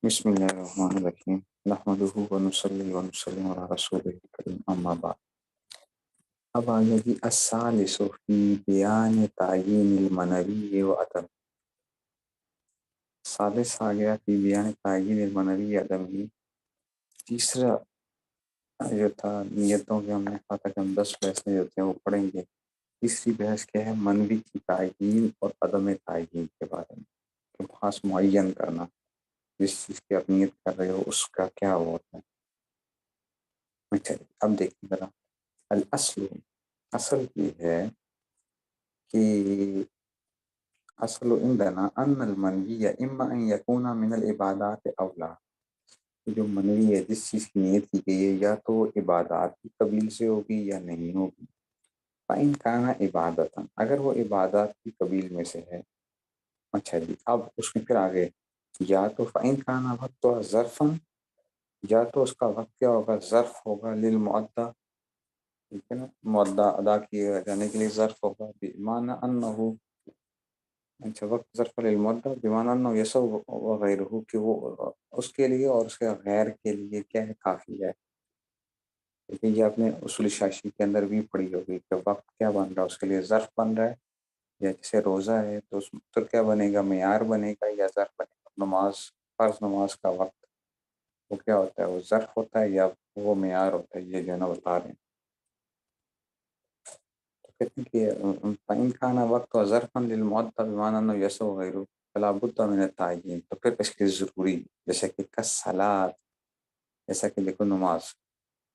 بسم الله الرحمن الرحیم نحمده ونصلی ونسلم علی رسول کریم اما بعد. اب آگے جی الثالث فی بیان تعیین المنوی و عدم. ثالث آ گیا فی بیان تعیین المنوی عدم ہی. تیسرا جو تھا نیتوں کے، ہم نے کہا تھا کہ ہم 10 بحثیں جو ہوتے ہیں وہ پڑھیں گے. تیسری بحث کیا ہے؟ منوی کی تعیین اور عدم تعیین کے بارے میں، کہ خاص معین کرنا، جس چیز کی آپ نیت کر رہے ہو اس کا کیا ہوتا ہے. اچھا اب دیکھیں ذرا. الاصل، اصل یہ ہے کہ اصل عندنا ان المنوی اما ان یکون من العبادات اولا. جو منوی ہے، جس چیز کی نیت کی گئی ہے، یا تو عبادات کی قبیل سے ہوگی یا نہیں ہوگی. فإن کان عبادتا، اگر وہ عبادات کی قبیل میں سے ہے. اچھا جی، اب اس میں پھر آگے یا تو فإن کان وقت ظرفا، یا تو اس کا وقت کیا ہوگا؟ ظرف ہوگا للمعدہ، ٹھیک ہے نا، معدہ ادا کیے جانے کے لیے ظرف ہوگا. بمعنی انہو، اچھا وقت ظرف للمعدہ بمعنی انہو یسو وغیرہ، کہ وہ اس کے لیے اور اس کے غیر کے لیے کیا ہے؟ کافی ہے. لیکن یہ آپ نے اصول شاشی کے اندر بھی پڑھی ہوگی کہ وقت کیا بن رہا ہے، اس کے لیے ظرف بن رہا ہے. یا جیسے روزہ ہے تو اس میں کیا بنے گا؟ معیار بنے گا یا ظرف بنے گا؟ نماز، فرض نماز کا وقت وہ کیا ہوتا ہے؟ وہ ظرف ہوتا ہے یا وہ معیار ہوتا ہے؟ یہ جو ہے نا بتا رہے ہیں. کہتے ہیں کہ فإن كان وقت ظرفا للمعدہ بمعنى انه یسو غیره فلا بد من التعیین، تو پھر اس کے ضروری، جیسے کہ کالصلاۃ، جیسا کہ دیکھو نماز،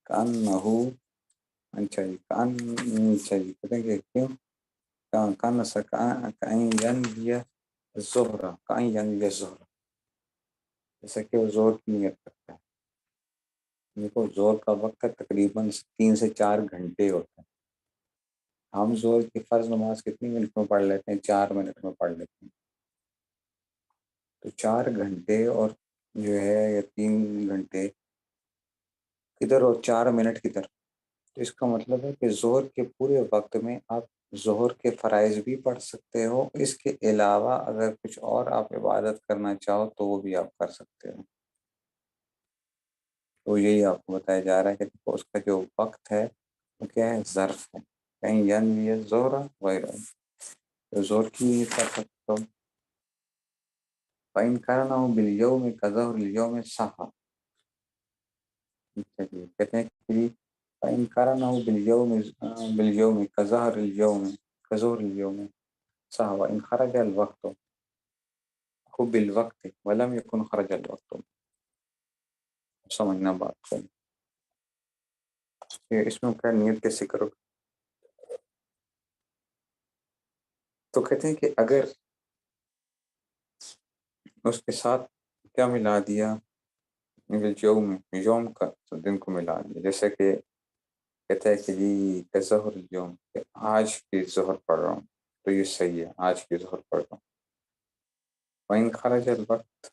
کأنہ، اچھا جی اچھا جی کہتے ہیں کہ کیوں کأن ینوی الظہر، کأن ینوی الظہر، جیسا کہ وہ زور کی نیت کرتا ہے. دیکھو زور کا وقت تقریباً 3 سے 4 گھنٹے ہوتا ہے. ہم زور کی فرض نماز کتنی منٹ میں پڑھ لیتے ہیں؟ 4 منٹ میں پڑھ لیتے ہیں. تو 4 گھنٹے اور جو ہے یا 3 گھنٹے کدھر اور 4 منٹ کدھر. تو اس کا مطلب ہے کہ ظہر کے پورے وقت میں آپ ظہر کے فرائض بھی پڑھ سکتے ہو، اس کے علاوہ اگر کچھ اور آپ عبادت کرنا چاہو تو وہ بھی آپ کر سکتے ہو. تو یہی آپ کو بتایا جا رہا ہے کہ اس کا جو وقت ہے وہ کیا ہے؟ ظرف ہے. کہیں ینوی الظہر وغیرہ، تو زور کی نیت کر سکتے ہو. فإن قرنه بالیوم کظہر الیوم صح. کہتے ہیں کہ فإن قرنه بالیوم کظہر الیوم صح وإن خرج الوقت هو بالوقت ولم يكن خرج الوقت. سمجھنا بات کو، اس میں کیا نیت کیسے کرو. تو کہتے ہیں کہ اگر اس کے ساتھ کیا ملا دیا؟ یوم کا دن کو ملا دیا. جیسے کہ کہتا ہے کہ جی ظہر اليوم، کہ آج کی ظہر پڑھ رہا ہوں، تو یہ صحیح ہے، آج کی ظہر پڑھ رہا ہوں. وَإِنْ خَرَجَ الْوَقْتُ،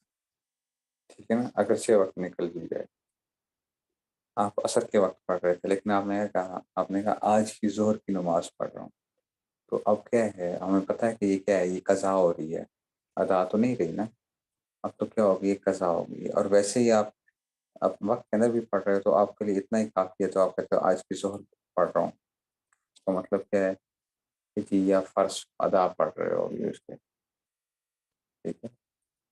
ٹھیک ہے نا، اگرچہ وقت نکل بھی جائے. آپ عصر کے وقت پڑھ رہے تھے لیکن آپ نے کہا آج کی ظہر کی نماز پڑھ رہا ہوں. تو اب کیا ہے؟ ہمیں پتہ ہے کہ یہ کیا ہے؟ یہ قضا ہو رہی ہے، ادا تو نہیں رہی نا. اب تو کیا ہوگی؟ یہ قضا ہوگی. اور ویسے ہی آپ وقت کے اندر بھی پڑھ رہے ہو تو آپ کے لیے اتنا ہی کافی ہے. تو آپ کہتے ہو آج کی ظہر پڑھ رہا ہوں، اس کا مطلب کیا ہے کہ جی یا فرض ادا پڑھ رہے ہو یہ اس کے. ٹھیک ہے،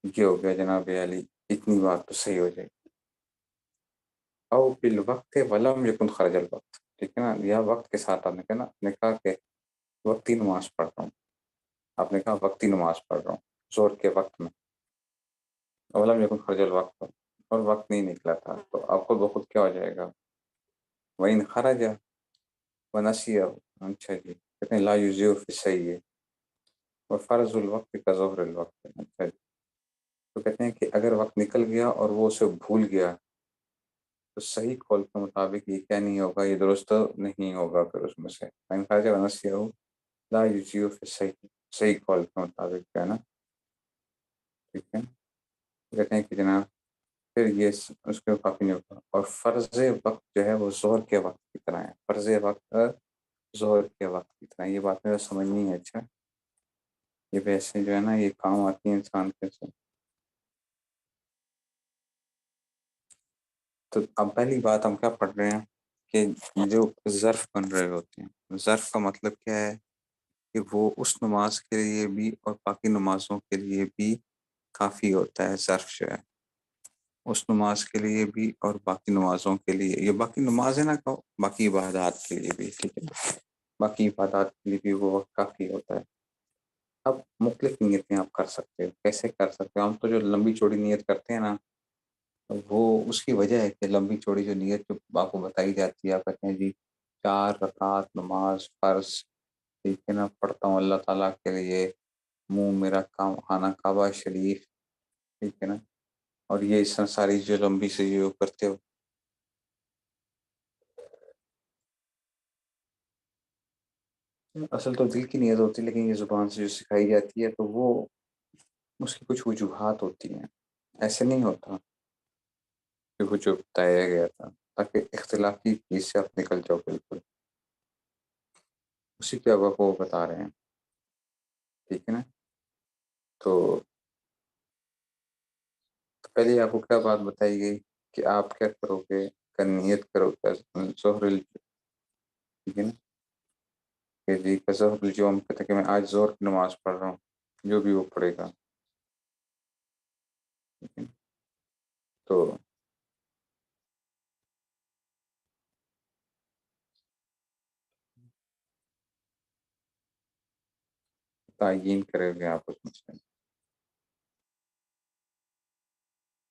یہ ہو گیا جناب علی. اتنی بات تو صحیح ہو جائے گی. او بالوقت ولم یکن خرج الوقت، ٹھیک ہے نا، یا وقت کے ساتھ آپ نے کہا کہ وقتی نماز پڑھ رہا ہوں. آپ نے کہا وقتی نماز پڑھ رہا ہوں زور کے وقت میں، ولم یکن خرج الوقت، اور وقت نہیں نکلا تھا. تو آپ کو بخود کیا ہو جائے گا؟ وَإِنْ خَرَجَ وَنَسِيَهُ، اچھا جی کہتے ہیں لا یجزئ فی الصحیح وفرض الوقت کظہر الوقت. اچھا جی، تو کہتے ہیں کہ اگر وقت نکل گیا اور وہ اسے بھول گیا تو صحیح قول کے مطابق یہ کیا نہیں ہوگا؟ یہ درست نہیں ہوگا. پھر اس میں سے وَإِنْ خَرَجَ وَنَسِيَهُ لا یجزئ فی الصحیح، صحیح قول کے مطابق کیا ہے نا. ٹھیک ہے، کہتے ہیں کہ جناب پھر یہ اس کے کافی نہیں ہوگا. اور فرض وقت جو ہے وہ ظہر کے وقت کی طرح ہے. فرض وقت ظہر کے وقت کی طرح. یہ بات میرے سمجھنی ہے. اچھا، یہ ویسے جو ہے نا یہ کام آتی ہے انسان کے سے. تو اب پہلی بات ہم کیا پڑھ رہے ہیں کہ جو ظرف بن رہے ہوتے ہیں، ظرف کا مطلب کیا ہے کہ وہ اس نماز کے لیے بھی اور باقی نمازوں کے لیے بھی کافی ہوتا ہے. ظرف جو ہے اس نماز کے لیے بھی اور باقی نمازوں کے لیے، یہ باقی نماز ہے نا، کہو باقی عبادات کے لیے بھی، ٹھیک ہے، باقی عبادات کے لیے بھی وہ وقت کافی ہوتا ہے. اب مختلف نیتیں آپ کر سکتے ہو. کیسے کر سکتے ہو؟ ہم تو جو لمبی چوڑی نیت کرتے ہیں نا، وہ اس کی وجہ ہے کہ لمبی چوڑی جو نیت جو آپ کو بتائی جاتی ہے، آپ کہتے ہیں جی 4 رکعت نماز فرض، ٹھیک ہے نا، پڑھتا ہوں اللہ تعالیٰ کے لیے، منہ میرا خانہ کعبہ شریف، ٹھیک ہے نا، اور یہ اس طرح ساری جو لمبی سے یہ کرتے ہو. اصل تو دل کی نیت ہوتی ہے، لیکن یہ زبان سے جو سکھائی جاتی ہے تو وہ اس کی کچھ وجوہات ہوتی ہیں. ایسے نہیں ہوتا کہ وہ جو بتایا گیا تھا، تاکہ اختلافی چیز سے آپ نکل جاؤ بالکل. اسی کے اب وہ بتا رہے ہیں، ٹھیک ہے نا. تو پہلے آپ کو کیا بات بتائی گئی کہ آپ کیا کرو گے، کا نیت کرو گے ظہر، ٹھیک ہے نا، کہ جی کا ظہر جو ہم کہتے ہیں کہ میں آج ظہر کی نماز پڑھ رہا ہوں، جو بھی وہ پڑھے گا، ٹھیک ہے. تو تعین کرے گے آپ اس میں سے،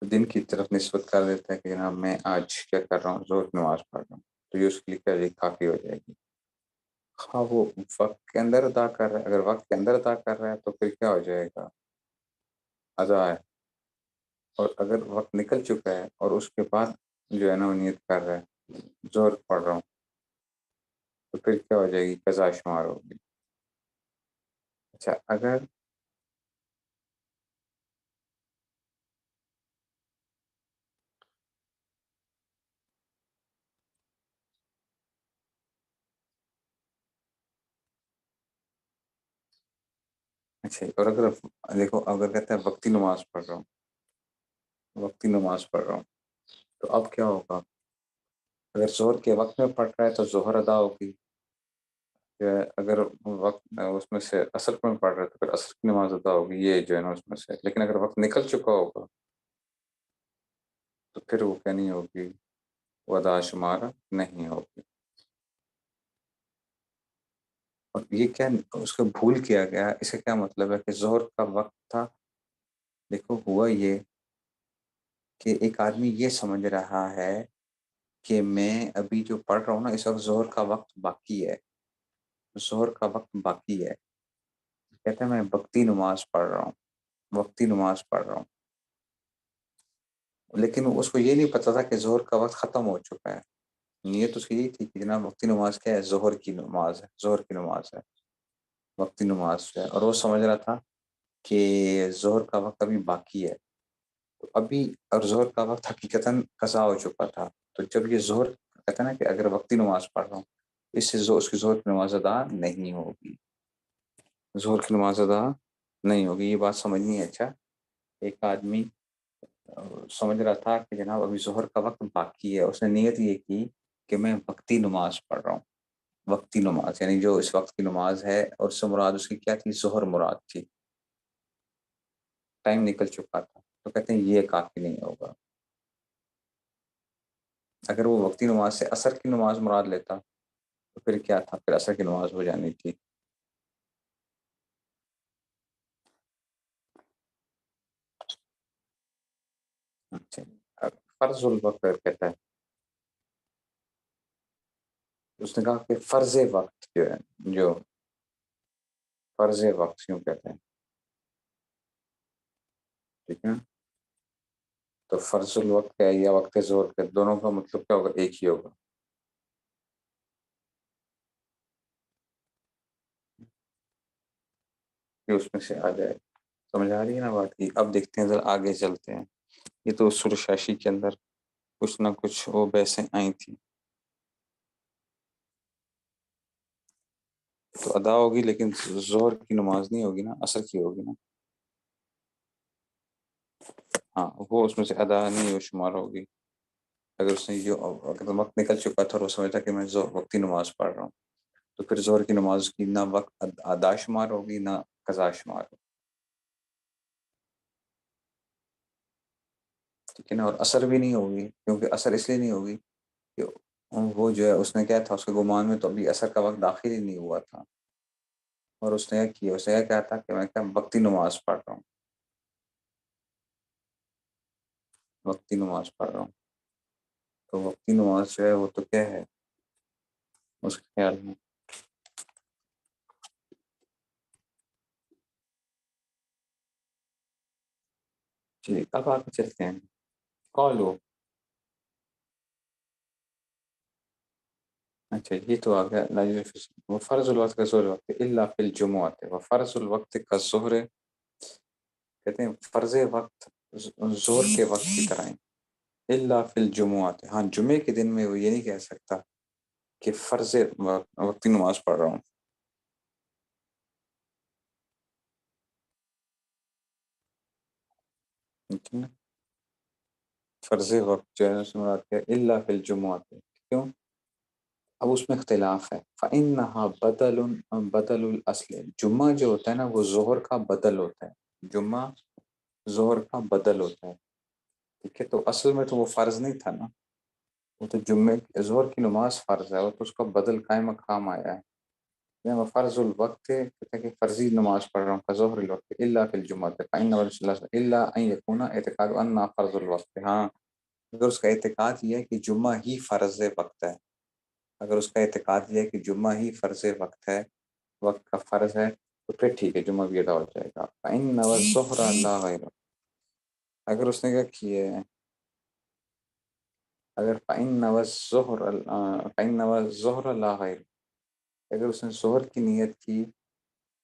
دن کی طرف نسبت کر دیتا ہے کہ جناب میں آج کیا کر رہا ہوں، ظہر کی نماز پڑھ رہا ہوں، تو یہ اس کے لیے کیا جائے، کافی ہو جائے گی. ہاں وہ وقت کے اندر ادا کر رہا ہے، اگر وقت کے اندر ادا کر رہا ہے تو پھر کیا ہو جائے گا، ادا ہے. اور اگر وقت نکل چکا ہے اور اس کے بعد جو ہے نا وہ نیت کر رہا ہے ظہر پڑھ رہا ہوں، تو پھر کیا ہو جائے گی، قضا شمار ہوگی. اچھا اگر اچھا، اور اگر دیکھو اگر کہتا ہے وقتی نماز پڑھ رہا ہوں، وقتی نماز پڑھ رہا ہوں، تو اب کیا ہوگا، اگر ظہر کے وقت میں پڑھ رہا ہے تو ظہر ادا ہوگی. اگر وقت اس میں سے عصر میں پڑھ رہا ہے تو پھر عصر کی نماز ادا ہوگی، یہ جو ہے نا اس میں سے. لیکن اگر وقت نکل چکا ہوگا تو پھر وہ کیا نہیں ہوگی، وہ ادا شمار نہیں ہوگی. اور یہ کیا اس کا بھول کیا گیا، اس کا کیا مطلب ہے کہ ظہر کا وقت تھا. دیکھو ہوا یہ کہ ایک آدمی یہ سمجھ رہا ہے کہ میں ابھی جو پڑھ رہا ہوں نا اس وقت ظہر کا وقت باقی ہے، ظہر کا وقت باقی ہے. کہتے ہیں میں وقتی نماز پڑھ رہا ہوں، وقتی نماز پڑھ رہا ہوں، لیکن اس کو یہ نہیں پتا تھا کہ ظہر کا وقت ختم ہو چکا ہے. نیت اس کی یہی تھی کہ جناب وقتی نماز کیا ہے، ظہر کی نماز ہے، ظہر کی نماز ہے، وقتی نماز ہے. اور وہ سمجھ رہا تھا کہ ظہر کا وقت ابھی باقی ہے، تو ابھی اور ظہر کا وقت حقیقتاً قضا ہو چکا تھا. تو جب یہ ظہر کہتا ہے نا کہ اگر وقتی نماز پڑھ رہا ہوں، اس سے اس کی ظہر کی نماز ادا نہیں ہوگی، ظہر کی نماز ادا نہیں ہوگی. یہ بات سمجھنی ہے. اچھا ایک آدمی سمجھ رہا تھا کہ جناب ابھی ظہر کا وقت باقی ہے، اس نے نیت یہ کی کہ میں وقتی نماز پڑھ رہا ہوں، وقتی نماز یعنی جو اس وقت کی نماز ہے، اور اس سے مراد اس کی کیا تھی، ظہر مراد تھی، ٹائم نکل چکا تھا. تو کہتے ہیں یہ کافی نہیں ہوگا. اگر وہ وقتی نماز سے عصر کی نماز مراد لیتا تو پھر کیا تھا، پھر عصر کی نماز ہو جانی تھی. اچھا فرض الوقت کہتا ہے، اس نے کہا کہ فرض وقت جو ہے، جو فرض وقت کیوں کہتے ہیں، ٹھیک ہے. تو فرض الوقت ہے یا وقت ظہر کے، دونوں کا مطلب کیا ہوگا، ایک ہی ہوگا. کہ اس میں سے آ جائے. سمجھ آ رہی ہے نا بات کی. اب دیکھتے ہیں ذرا آگے چلتے ہیں. یہ تو سرشاشی کے اندر کچھ نہ کچھ وہ بحثیں آئی تھیں. تو ادا ہوگی لیکن ظہر کی نماز نہیں ہوگی نا، عصر کی ہوگی نا. ہاں وہ اس میں سے ادا نہیں ہو شمار ہوگی. اگر اس نے جو اگر وقت نکل چکا تھا اور وہ سمجھتا کہ میں وقتی نماز پڑھ رہا ہوں، تو پھر ظہر کی نماز کی نہ وقت ادا شمار ہوگی نہ قضا شمار ہوگی، ٹھیک ہے نا، اور اثر بھی نہیں ہوگی، کیونکہ اثر اس لیے نہیں ہوگی کہ وہ جو ہے اس نے کیا تھا، اس کے گمان میں تو ابھی اثر کا وقت داخل ہی نہیں ہوا تھا، اور اس نے کیا، اس نے کیا تھا کہ میں کیا وقتی نماز پڑھ رہا ہوں، وقتی نماز پڑھ رہا ہوں، تو وقتی نماز جو ہے وہ تو کیا ہے اس کے خیال میں؟ جی اب آگے چلتے ہیں، قالو، اچھا یہ تو آ گیا لا يجوز وہ فرض الوقت کا ظہر وقت الا فی الجمعۃ، وہ فرض الوقت کا ظہر کہتے ہیں فرض وقت ظہر کے وقت کی طرح ہیں، الا فی الجمعۃ، ہاں جمعے کے دن میں وہ یہ نہیں کہہ سکتا کہ فرض وقتی نماز پڑھ رہا ہوں، ٹھیک ہے نا؟ فرض وقت جو ہے اس میں مراد کیا ہے الا فی الجمعۃ، کیوں؟ اب اس میں اختلاف ہے، فإنها بدل الاصل، جمعہ جو ہوتا ہے نا وہ ظہر کا بدل ہوتا ہے، جمعہ ظہر کا بدل ہوتا ہے، ٹھیک ہے، تو اصل میں تو وہ فرض نہیں تھا نا، وہ تو جمعے ظہر کی نماز فرض ہے، اور تو اس کا بدل قائم مقام آیا ہے، یہ وہ فرض الوقت ہے، کہتے ہیں کہ فرضی نماز پڑھ رہا ہوں فظہر الوقت الا فی الجمعہ، فإن رسول اللہ الا ان یکون اعتقاد ان فرض الوقت، ہاں اگر اس کا اعتقاد یہ ہے کہ جمعہ ہی فرض وقت ہے، اگر اس کا اعتقاد یہ ہے کہ جمعہ ہی فرض وقت ہے، وقت کا فرض ہے، تو پھر ٹھیک ہے جمعہ بھی ادا ہو جائے گا، فإن الظہر لا غیر، اگر اس نے کیا کیا ہے، اگر فإن الظہر لا غیر، اگر اس نے ظہر کی نیت کی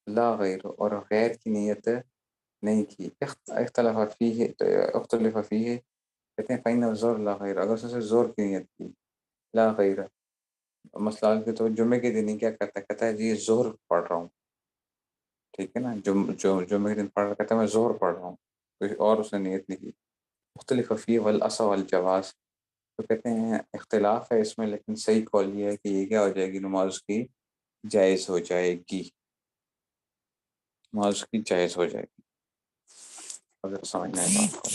لا غیر اور غیر کی نیت نہیں کی، اختلاف فیہ، اختلف فیہ، کہتے ہیں فإن الظہر لا غیر، اگر اس نے زور کی نیت کی لا غیر، مثلا کہ تو جمعے کے دن ہی کیا کرتا ہے، کہتا ہے جی ظہر پڑھ رہا ہوں، ٹھیک ہے نا، جمعے کے دن پڑھ رہا، کہتا ہے میں ظہر پڑھ رہا ہوں، اور اس نے نیت نہیں کی، مختلف فیہ والاصح والجواز، تو کہتے ہیں اختلاف ہے اس میں، لیکن صحیح قول یہ ہے کہ یہ کیا ہو جائے گی، نماز کی جائز ہو جائے گی، نماز کی جائز ہو جائے گی، اگر سمجھنا ہے بات کو۔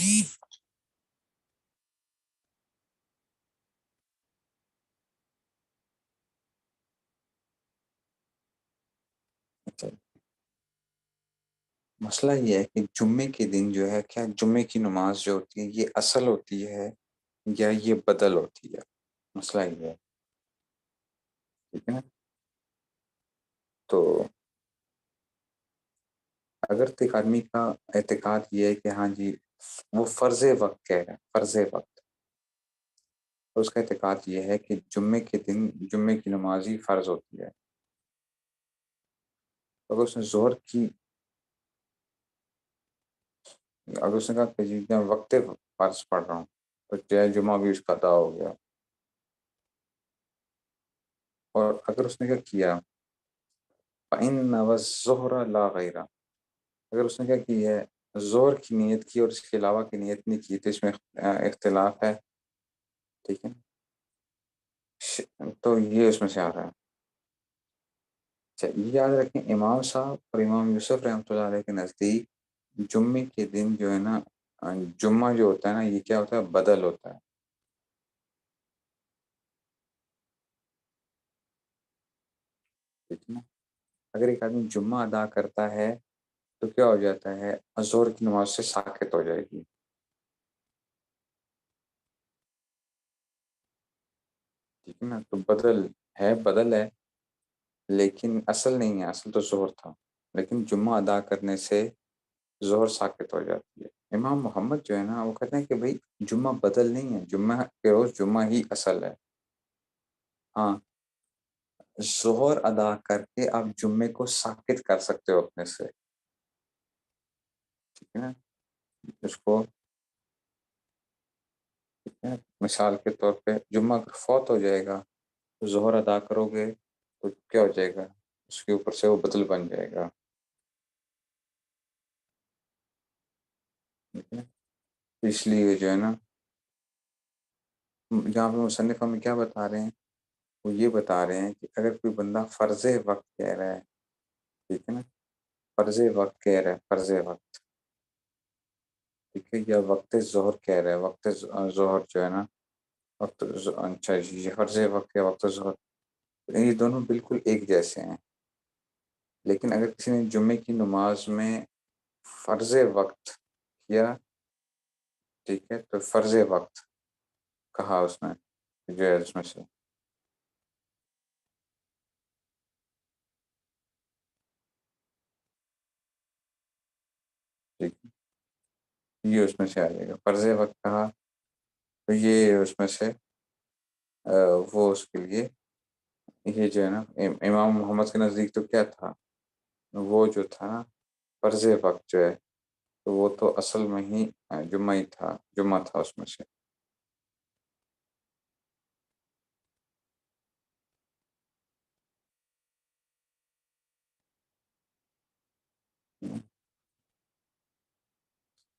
اچھا، مسئلہ یہ ہے کہ جمعے کے دن جو ہے کیا جمعے کی نماز جو ہوتی ہے یہ اصل ہوتی ہے یا یہ بدل ہوتی ہے، مسئلہ یہ ہے، ٹھیک ہے نا، تو اگر تو ایک آدمی کا اعتقاد یہ ہے کہ ہاں جی وہ فرض وقت کہہ رہے ہیں، فرض وقت، تو اس کا اعتقاد یہ ہے کہ جمعے کے دن جمعے کی نماز ہی فرض ہوتی ہے، اگر اس نے ظہر کی، اگر اس نے کہا کہ جی میں وقت فرض پڑھ رہا ہوں، تو چاہے جمعہ بھی اس کا ادا ہو گیا، اور اگر اس نے کیا کیا فإن الظہر لا غیر، اگر اس نے کیا کی ہے ظہر کی نیت کی اور اس کے علاوہ کی نیت نہیں کی، تو اس میں اختلاف ہے، ٹھیک ہے، تو یہ اس میں سے آ رہا ہے، اچھا یہ یاد رکھیں امام صاحب اور امام یوسف رحمۃ اللہ علیہ کے نزدیک جمعے کے دن جو ہے نا، جمعہ جو ہوتا ہے نا یہ کیا ہوتا ہے، بدل ہوتا ہے، ٹھیک ہے نا، اگر ایک آدمی جمعہ ادا کرتا ہے تو کیا ہو جاتا ہے، ظہر کی نماز سے ساقط ہو جائے گی، ٹھیک ہے نا، تو بدل ہے لیکن اصل نہیں ہے، اصل تو ظہر تھا، لیکن جمعہ ادا کرنے سے ظہر ساقط ہو جاتی ہے، امام محمد جو ہے نا وہ کہتے ہیں کہ بھئی جمعہ بدل نہیں ہے، جمعہ کے روز جمعہ ہی اصل ہے، ہاں ظہر ادا کر کے آپ جمعے کو ساقط کر سکتے ہو اپنے سے، ٹھیک ہے نا، اس کو ٹھیک ہے، مثال کے طور پہ جمعہ اگر فوت ہو جائے گا تو ظہر ادا کرو گے تو کیا ہو جائے گا، اس کے اوپر سے وہ بدل بن جائے گا، ٹھیک ہے، اس لیے جو ہے نا جہاں پہ مصنف ہمیں کیا بتا رہے ہیں، وہ یہ بتا رہے ہیں کہ اگر کوئی بندہ فرض وقت کہہ رہا ہے، ٹھیک ہے نا، فرض وقت کہہ رہا ہے، فرض وقت، ٹھیک ہے، یا وقت ظہر کہہ رہا ہے، وقت ظہر جو ہے نا، وقت اچھا یہ فرض وقت یا وقت ظہر، یہ دونوں بالکل ایک جیسے ہیں. لیکن اگر کسی نے جمعے کی نماز میں فرض وقت کیا، ٹھیک ہے، تو فرض وقت کہا اس نے جو ہے اس میں سے، ٹھیک ہے، یہ اس میں سے آ جائے گا. فرض وقت کہا تو یہ اس میں سے وہ اس کے لیے یہ جو ہے نا امام محمد کے نزدیک تو کیا تھا، وہ جو تھا نا فرض وقت جو ہے، تو وہ تو اصل میں ہی جمعہ ہی تھا، جمعہ تھا اس میں سے.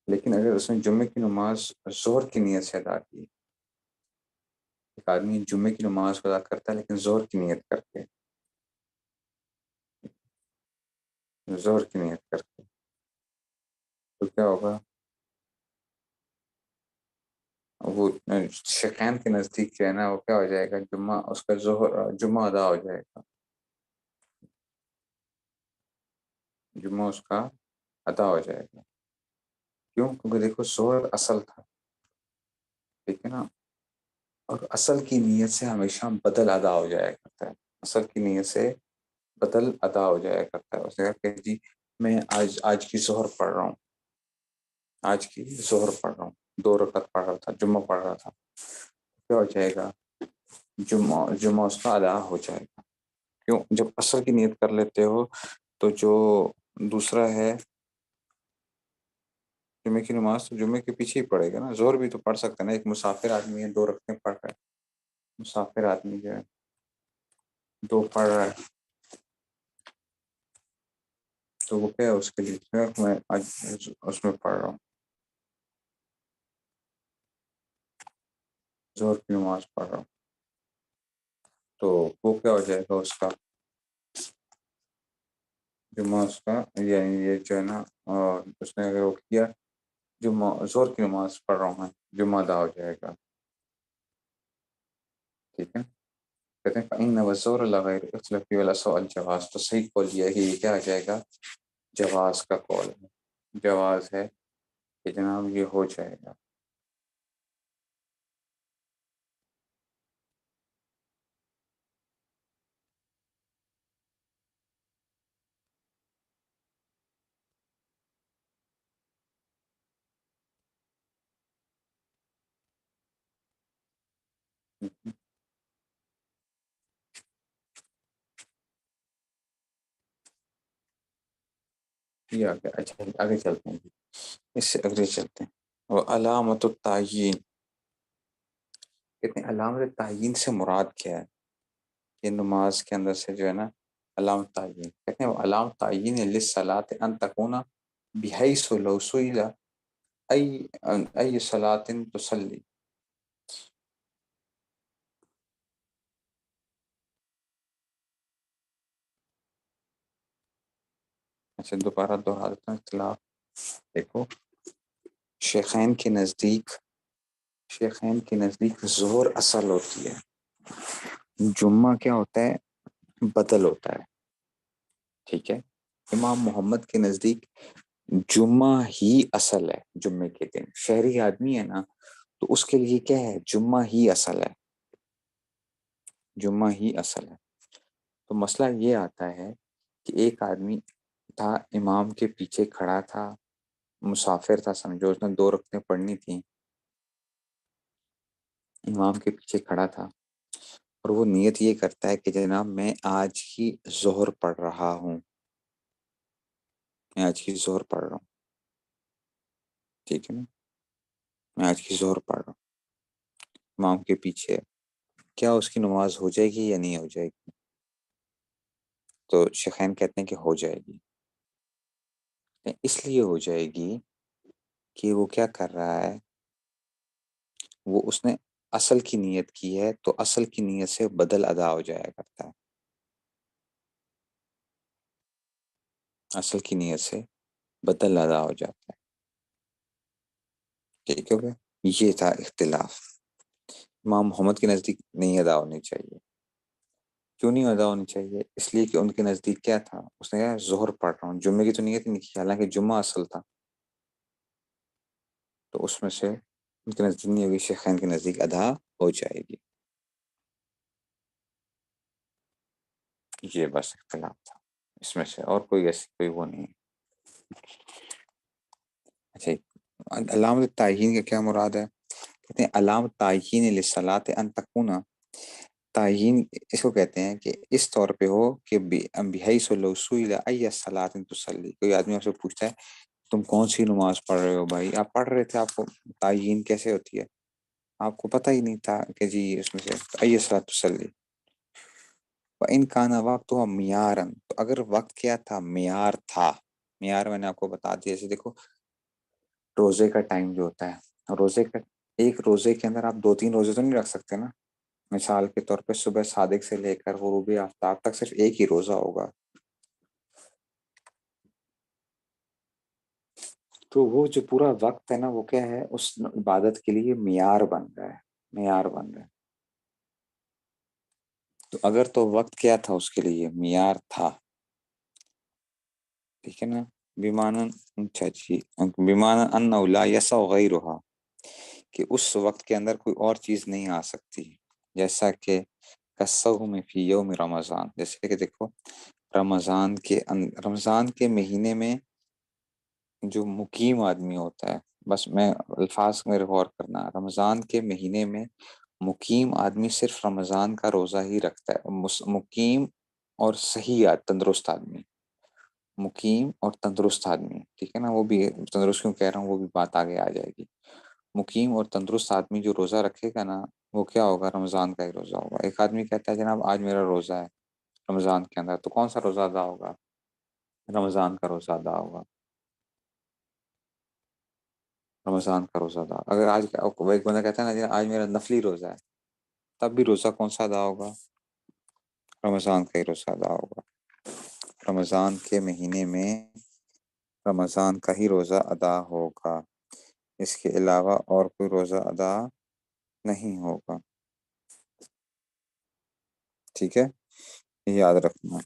لیکن اگر اس نے جمعے کی نماز ظہر کی نیت سے ادا کی، ایک آدمی جمعے کی نماز کو ادا کرتا ہے لیکن ظہر کی نیت کر کے، ظہر کی نیت کر کے، تو کیا ہوگا، وہ شیخین کے نزدیک جو ہے نا وہ کیا ہو جائے گا، جمعہ اس کا ظہر جمعہ ادا ہو جائے گا، جمعہ اس کا ادا ہو جائے گا. کیوں؟ کیونکہ دیکھو ظہر اصل تھا، ٹھیک ہے نا، اور اصل کی نیت سے ہمیشہ بدل ادا ہو جایا کرتا ہے، اصل کی نیت سے بدل ادا ہو جایا کرتا ہے. اس نے کہا کہ جی میں آج کی ظہر پڑھ رہا ہوں، آج کی ظہر پڑھ رہا ہوں، 2 رکعت پڑھ رہا تھا، جمعہ پڑھ رہا تھا، کیا ہو جائے گا، جمعہ اس کا ادا ہو جائے گا. کیوں؟ جب اصل کی نیت کر لیتے ہو تو جو دوسرا ہے جمعے کی نماز تو جمعے کے پیچھے ہی پڑے گا نا. ظہر بھی تو پڑھ سکتا ہے نا، ایک مسافر آدمی ہے 2 رکعتیں پڑھ رہا ہے، مسافر آدمی جو ہے 2 پڑھ رہا ہے، تو وہ کیا ہے اس کے لیے میں آج اس میں پڑھ رہا ہوں، ظہر کی نماز پڑھ رہا ہوں، تو وہ کیا ہو جائے گا اس کا جمعہ، اس کا یعنی یہ جو ہے نا اس نے اگر وہ کیا جمعہ ظہر کی نماز پڑھ رہا ہوں میں، جمعہ ادا ہو جائے گا. ٹھیک ہے، کہتے ہیں فَإِنَّ وَالزُّهْرَ لَغَيْرُ اخْتَلَفِ وَالْأَصْوَأُ الْجَوَازُ، تو صحیح قول یہ ہے کہ یہ کیا آ جائے گا، جواز کا قول ہے، جواز ہے کہ جناب یہ ہو جائے گا. یہ آگے اچھا آگے چلتے ہیں، اس سے آگے چلتے ہیں. وہ علامت التعیین، کہتے ہیں علامت تعیین سے مراد کیا ہے، کہ نماز کے اندر سے جو ہے نا علامت تعیین، کہتے ہیں وہ علامت تعیین للصلاۃ ان تکون بحیث لو سئل ای صلاۃ تصلی. اچھا دوبارہ دوہرا دیتا ہوں اختلاف. دیکھو شیخین کے نزدیک، شیخین کے نزدیک ظہر اصل ہوتی ہے، جمعہ کیا ہوتا ہے، بدل ہوتا ہے. ٹھیک ہے، امام محمد کے نزدیک جمعہ ہی اصل ہے. جمعے کے دن شہری آدمی ہے نا تو اس کے لیے کیا ہے، جمعہ ہی اصل ہے، جمعہ ہی اصل ہے. تو مسئلہ یہ آتا ہے کہ ایک آدمی تھا امام کے پیچھے کھڑا تھا، مسافر تھا سمجھو، اس نے 2 رکعتیں پڑھنی تھیں، امام کے پیچھے کھڑا تھا اور وہ نیت یہ کرتا ہے کہ جناب میں آج کی ظہر پڑھ رہا ہوں، میں آج کی ظہر پڑھ رہا ہوں، ٹھیک ہے نا، میں آج کی ظہر پڑھ رہا ہوں، امام کے پیچھے. کیا اس کی نماز ہو جائے گی یا نہیں ہو جائے گی؟ تو شیخین کہتے ہیں کہ ہو جائے گی. اس لیے ہو جائے گی کہ وہ کیا کر رہا ہے، وہ اس نے اصل کی نیت کی ہے تو اصل کی نیت سے بدل ادا ہو جایا کرتا ہے، اصل کی نیت سے بدل ادا ہو جاتا ہے. ٹھیک ہے بھائی، یہ تھا اختلاف. امام محمد کے نزدیک نہیں ادا ہونی چاہیے. کیوں نہیں ادا ہونی چاہیے؟ اس لیے کہ ان کے نزدیک کیا تھا، اس نے کہا ظہر پڑھ رہا ہوں، جمعے کی تو نیت نہیں کی، حالانکہ جمعہ اصل تھا. تو اس میں سے ان کے نزدیک نہیں ہوگی، شیخین کے نزدیک ادا ہو جائے گی. یہ بس اختلاف تھا اس میں سے، اور کوئی ایسی کوئی وہ نہیں. اچھا، علامت تعیین کا کیا مراد ہے؟ کہتے ہیں علامت تعیین للصلاۃ ان تکون، تعیین اس کو کہتے ہیں کہ اس طور پہ ہو کہ بحیث لو سئل ای صلاۃ تصلی، کوئی آدمی آپ سے پوچھتا ہے تم کون سی نماز پڑھ رہے ہو بھائی، آپ پڑھ رہے تھے، آپ کو تعیین کیسے ہوتی ہے؟ آپ کو پتہ ہی نہیں تھا کہ جی اس میں سے ای صلاۃ تصلی. وَإِنْ كَانَ وَقْتُهَا مِعَارًا، تو اگر وقت کیا تھا، معیار تھا. معیار میں نے آپ کو بتا دیا، جیسے دیکھو روزے کا ٹائم جو ہوتا ہے، روزے کا ایک روزے کے اندر آپ 2-3 روزے تو نہیں رکھ سکتے نا. مثال کے طور پہ صبح صادق سے لے کر غروب آفتاب تک صرف ایک ہی روزہ ہوگا. تو وہ جو پورا وقت ہے نا، وہ کیا ہے، اس عبادت کے لیے معیار بن رہا ہے، معیار بن رہا ہے. تو اگر تو وقت کیا تھا اس کے لیے معیار تھا، ٹھیک ہے نا، بیمانن اچھا جی، بیمانن انہ لا یسع غیرها، کہ اس وقت کے اندر کوئی اور چیز نہیں آ سکتی، جیسا کہ کالصوم فی یوم رمضان، جیسے کہ دیکھو رمضان کے مہینے میں جو مقیم آدمی ہوتا ہے، بس میں الفاظ میں غور کرنا، رمضان کے مہینے میں مقیم آدمی صرف رمضان کا روزہ ہی رکھتا ہے. مقیم اور صحیح تندرست آدمی، مقیم اور تندرست آدمی، ٹھیک ہے نا، وہ بھی تندرست کیوں کہہ رہا ہوں، وہ بھی بات آگے آ جائے گی. مقیم اور تندرست آدمی جو روزہ رکھے گا نا، وہ کیا ہوگا، رمضان کا ہی روزہ ہوگا. ایک آدمی کہتا ہے جناب آج میرا روزہ ہے رمضان کے اندر، تو کون سا روزہ ادا ہوگا؟ رمضان کا روزہ ادا ہوگا، رمضان کا روزہ ادا. اگر آج ایک بندہ کہتا ہے نا آج میرا نفلی روزہ ہے، تب بھی روزہ کون سا ادا ہوگا؟ رمضان کا ہی روزہ ادا ہوگا. رمضان کے مہینے میں رمضان کا ہی روزہ ادا ہوگا، اس کے علاوہ اور کوئی روزہ ادا نہیں ہوگا. ٹھیک ہے، یہ یاد رکھنا،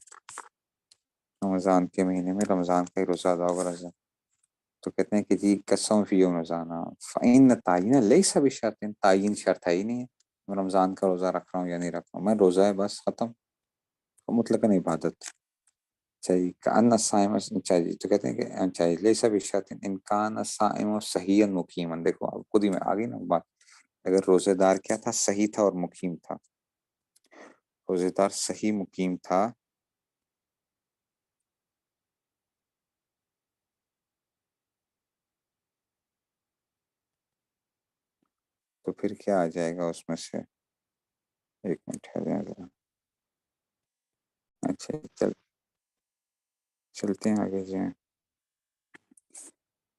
رمضان کے مہینے میں رمضان کا ہی روزہ ادا ہوگا. رضا تو کہتے ہیں کہ جی قسم فی یوم رمضان فإن تعین لیس بشرط، تعین شرط ہے ہی نہیں ہے، میں رمضان کا روزہ رکھ رہا ہوں یا نہیں رکھ رہا ہوں، میں روزہ ہے بس ختم، مطلق عبادت. چاہیے کان الصائم، چاہیے تو کہتے ہیں کہ چاہیے لیس بشرط ان کان الصائم صحیحا مقیما. دیکھو اب خود ہی میں آگئی نا بات، اگر روزے دار کیا تھا، صحیح تھا اور مقیم تھا، روزے دار صحیح مقیم تھا، تو پھر کیا آ جائے گا اس میں سے، ایک منٹ ہے ذرا. اچھا چلتے ہیں آگے جائیں.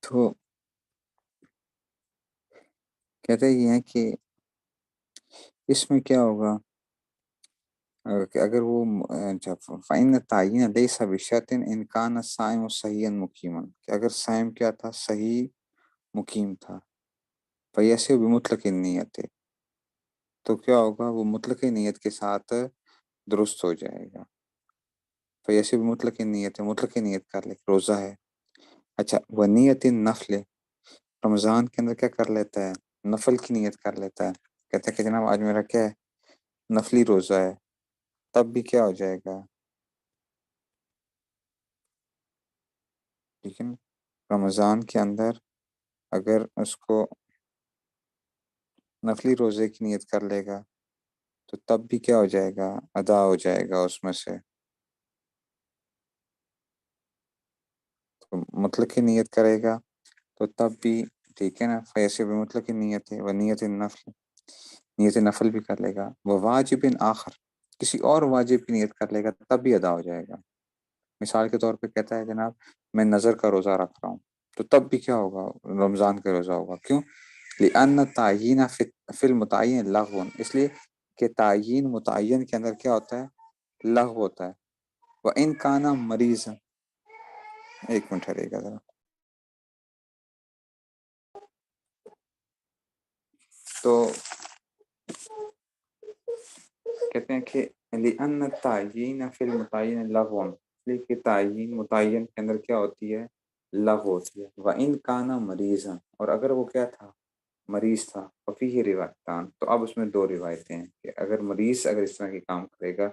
تو کہتے یہ ہیں کہ اس میں کیا ہوگا، اگر وہ فَإِنَّ التَّعْیِینَ لَیْسَ بِشَرْطٍ إِنْ كَانَ الصَّائِمُ صَحِیحًا مُقِیمًا، کہ اگر صائم کیا تھا، صحیح مقیم تھا، فَیَصِحُ بِمُطْلَقِ النِّیَّةِ، تو کیا ہوگا، وہ مطلق نیت کے ساتھ درست ہو جائے گا. فَیَصِحُ بِمُطْلَقِ النِّیَّةِ، مطلق نیت کر لے، روزہ ہے. اچھا، وَنِیَّةِ النَّفْلِ، رمضان کے اندر کیا کر لیتا ہے، نفل کی نیت کر لیتا ہے، کہتا ہے کہ جناب آج میرا کیا ہے، نفلی روزہ ہے، تب بھی کیا ہو جائے گا، ٹھیک ہے نا. رمضان کے اندر اگر اس کو نفلی روزے کی نیت کر لے گا تو تب بھی کیا ہو جائے گا، ادا ہو جائے گا اس میں سے. تو مطلق کی نیت کرے گا تو تب بھی ٹھیک ہے نا، فیسے بھی مطلق کی نیت ہے، وہ نیت نفل، نیت نفل بھی کر لے گا. وہ واجب آخر، کسی اور واجب کی نیت کر لے گا تب بھی ادا ہو جائے گا. مثال کے طور پہ کہتا ہے جناب میں نظر کا روزہ رکھ رہا ہوں، تو تب بھی کیا ہوگا، رمضان کا روزہ ہوگا. کیوں؟ لأن تعین فی المتعین لغو، اس لیے کہ تعین متعین کے اندر کیا ہوتا ہے؟ لغو ہوتا ہے. وَإِن كَانَ مَرِيضًا، ایک منٹ ٹھہریے گا ذرا. تو کہتے ہیں کہ لأن التعیین فی المتعین لغو، اس لیے کہ تعین متعین کے اندر کیا ہوتی ہے؟ لغو ہوتی ہے. وَإِن كَانَ مَرِيضًا، اور اگر وہ کیا تھا؟ مریض تھا. وفیہ روایتان، تو اب اس میں دو روایتیں ہیں کہ اگر مریض اگر اس طرح کے کام کرے گا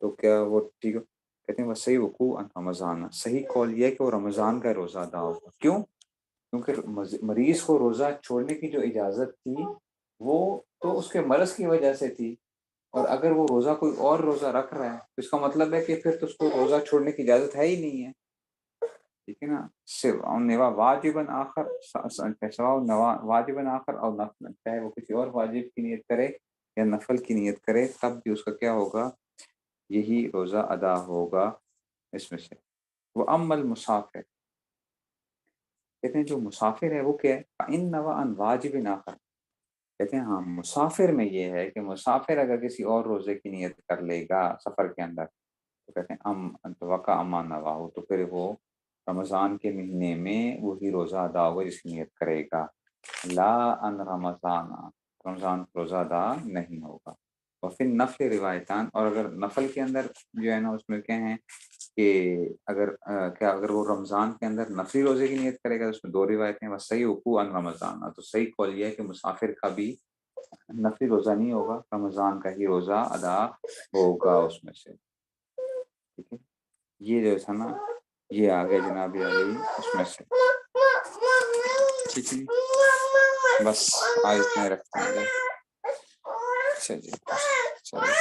تو کیا وہ ٹھیک ہو؟ کہتے ہیں وہ صحیح وقوع رمضان، صحیح قول یہ ہے کہ وہ رمضان کا روزہ ادا ہوگا. کیوں؟ کیونکہ مریض کو روزہ چھوڑنے کی جو اجازت تھی وہ تو اس کے مرض کی وجہ سے تھی، اور اگر وہ روزہ کوئی اور روزہ رکھ رہا ہے تو اس کا مطلب ہے کہ پھر تو اس کو روزہ چھوڑنے کی اجازت ہے ہی نہیں ہے. ٹھیک ہے نا. نوا واجباً آخر، واجباً آخر اور نفل، چاہے وہ کسی اور واجب کی نیت کرے یا نفل کی نیت کرے تب بھی اس کا کیا ہوگا؟ یہی روزہ ادا ہوگا اس میں سے. وہ ام المسافر، کہتے ہیں جو مسافر ہے وہ کیا ہے؟ ان نوا ان واجب آخر، کہتے ہیں ہاں مسافر میں یہ ہے کہ مسافر اگر کسی اور روزے کی نیت کر لے گا سفر کے اندر تو کہتے ہیں ام توقع اما نوا ہو، تو پھر وہ رمضان کے مہینے میں وہی روزہ ادا ہوگا جس کی نیت کرے گا. لا ان رمضان، رمضان کا روزہ ادا نہیں ہوگا. اور پھر نفل روایتان، اور اگر نفل کے اندر جو ہے نا اس میں کیا ہیں کہ اگر وہ رمضان کے اندر نفلی روزے کی نیت کرے گا تو اس میں دو روایتیں ہیں. بس صحیح وقوع ان رمضان، تو صحیح قول یہ ہے کہ مسافر کا بھی نفلی روزہ نہیں ہوگا، رمضان کا ہی روزہ ادا ہوگا اس میں سے. ٹھیک ہے. یہ جو تھا نا یہ آگے جناب علی اس میں سے. ٹھیک ہے بس آج اتنا رکھتے ہیں. چلیے چلیے.